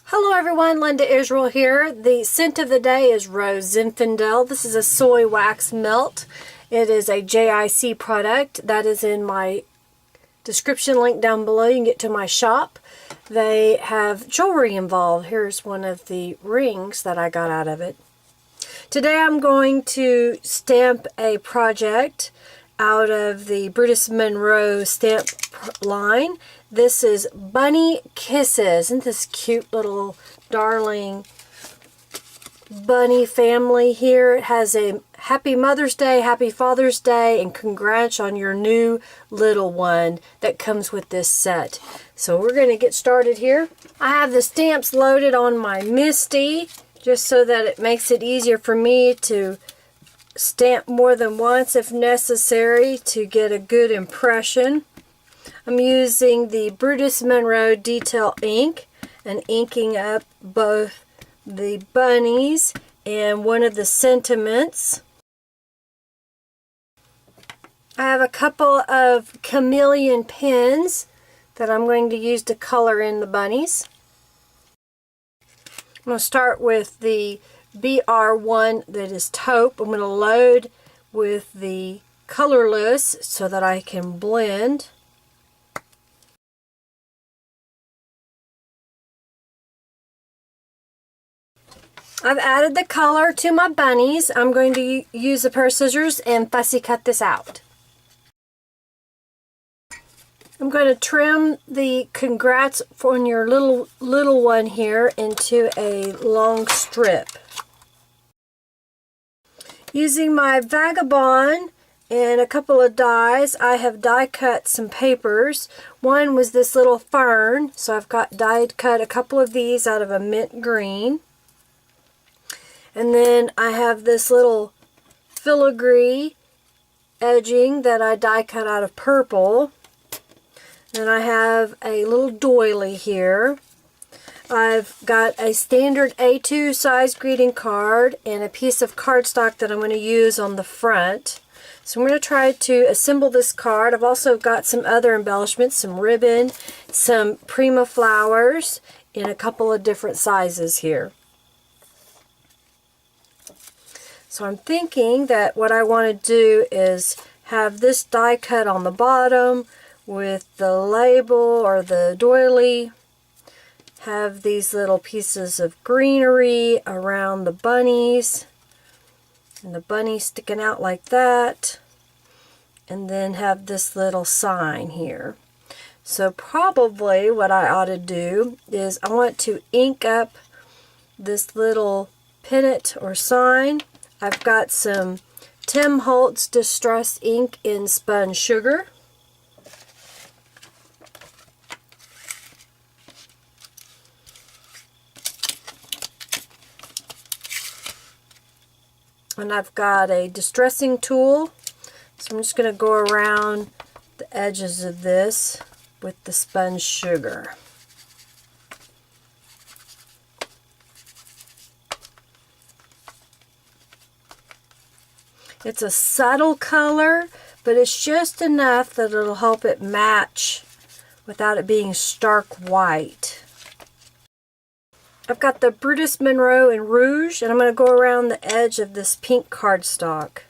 Hello everyone, Linda Israel here. The scent of the day is Rose Zinfandel. This is a soy wax melt. It is a JIC product. That is in my description link down below. You can get to my shop. They have jewelry involved. Here's one of the rings that I got out of it. Today I'm going to stamp a project out of the Brutus Monroe stamp line. This is Bunny Kisses. Isn't this cute little darling bunny family here? It has a Happy Mother's Day, Happy Father's Day, and congrats on your new little one that comes with this set. So we're going to get started here. I have the stamps loaded on my MISTI just so that it makes it easier for me to stamp more than once if necessary to get a good impression. I'm using the Brutus Monroe Detail ink and inking up both the bunnies and one of the sentiments. I have a couple of chameleon pens that I'm going to use to color in the bunnies. I'm going to start with the BR1 that is taupe. I'm going to load with the colorless so that I can blend. I've added the color to my bunnies. I'm going to use a pair of scissors and fussy cut this out. I'm going to trim the congrats on your little one here into a long strip. Using my Vagabond and a couple of dies, I have die cut some papers. One was this little fern, so I've got die cut a couple of these out of a mint green. And then I have this little filigree edging that I die cut out of purple. And I have a little doily here. I've got a standard A2 size greeting card and a piece of cardstock that I'm going to use on the front. So I'm going to try to assemble this card. I've also got some other embellishments, some ribbon, some prima flowers in a couple of different sizes here. So I'm thinking that what I want to do is have this die cut on the bottom with the label or the doily. Have these little pieces of greenery around the bunnies. And the bunny sticking out like that. And then have this little sign here. So probably what I ought to do is I want to ink up this little pennant or sign. I've got some Tim Holtz Distress ink in spun sugar. And I've got a distressing tool. So I'm just going to go around the edges of this with the spun sugar. It's a subtle color, but it's just enough that it'll help it match without it being stark white. I've got the Brutus Monroe in Rouge, and I'm going to go around the edge of this pink cardstock.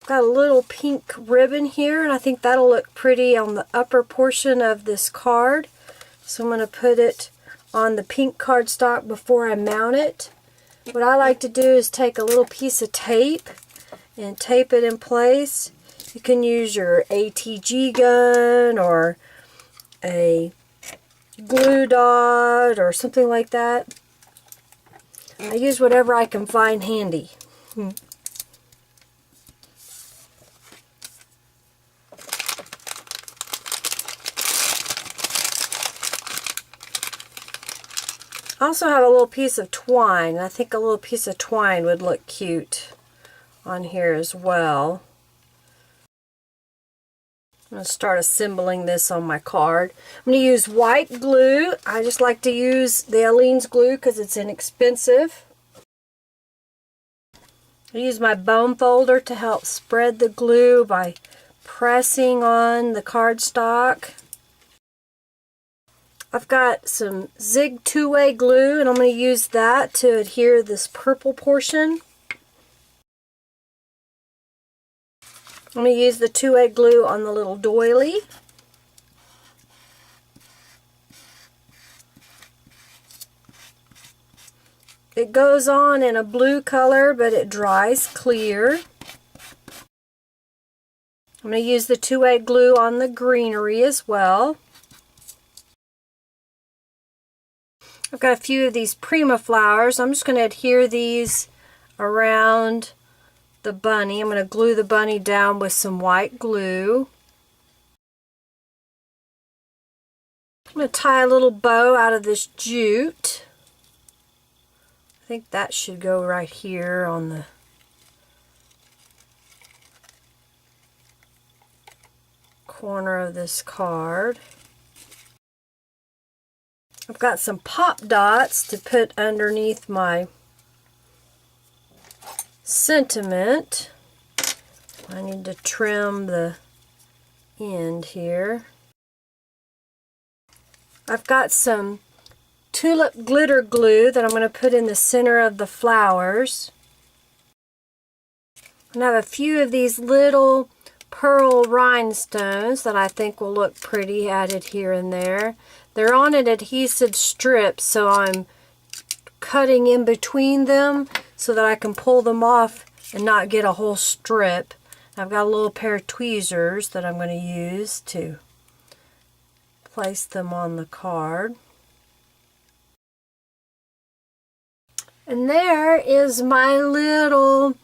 I've got a little pink ribbon here, and I think that'll look pretty on the upper portion of this card. So I'm going to put it on the pink cardstock before I mount it. What I like to do is take a little piece of tape and tape it in place. You can use your ATG gun or a glue dot or something like that. I use whatever I can find handy. I also have a little piece of twine. I think a little piece of twine would look cute on here as well. I'm going to start assembling this on my card. I'm going to use white glue. I just like to use the Aleene's glue because it's inexpensive. I use my bone folder to help spread the glue by pressing on the cardstock. I've got some Zig two-way glue, and I'm going to use that to adhere this purple portion. I'm going to use the two-way glue on the little doily. It goes on in a blue color, but it dries clear. I'm going to use the two-way glue on the greenery as well. I've got a few of these prima flowers. I'm just going to adhere these around the bunny. I'm going to glue the bunny down with some white glue. I'm going to tie a little bow out of this jute. I think that should go right here on the corner of this card. I've got some pop dots to put underneath my sentiment. I need to trim the end here. I've got some tulip glitter glue that I'm going to put in the center of the flowers. And I have a few of these little pearl rhinestones that I think will look pretty added here and there. They're on an adhesive strip, so I'm cutting in between them so that I can pull them off and not get a whole strip. I've got a little pair of tweezers that I'm going to use to place them on the card. And there is my little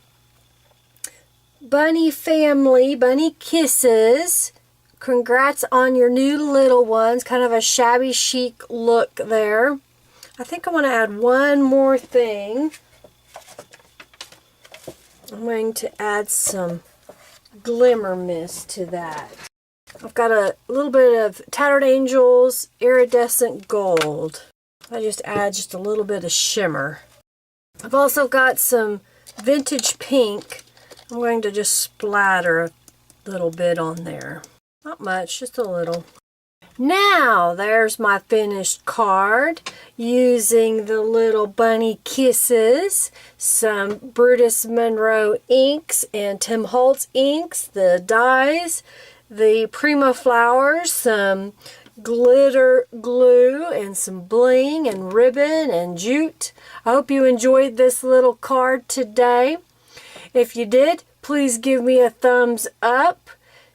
bunny family, bunny kisses. Congrats on your new little ones. Kind of a shabby chic look there. I think I want to add one more thing. I'm going to add some glimmer mist to that. I've got a little bit of Tattered Angels Iridescent Gold. I just add just a little bit of shimmer. I've also got some Vintage Pink. I'm going to just splatter a little bit on there. Not much, just a little. Now, there's my finished card using the little bunny kisses, some Brutus Monroe inks and Tim Holtz inks, the dies, the Prima flowers, some glitter glue, and some bling and ribbon and jute. I hope you enjoyed this little card today. If you did, please give me a thumbs up.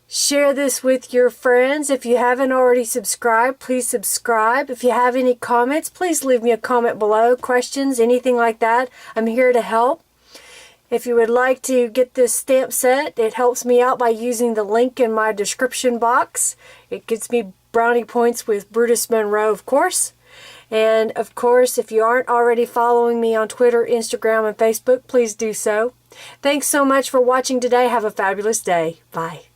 Share this with your friends. If you haven't already subscribed, please subscribe. If you have any comments, please leave me a comment below. Questions, anything like that. I'm here to help. If you would like to get this stamp set, it helps me out by using the link in my description box. It gets me brownie points with Brutus Monroe, of course. And of course, if you aren't already following me on Twitter, Instagram, and Facebook, please do so. Thanks so much for watching today. Have a fabulous day. Bye.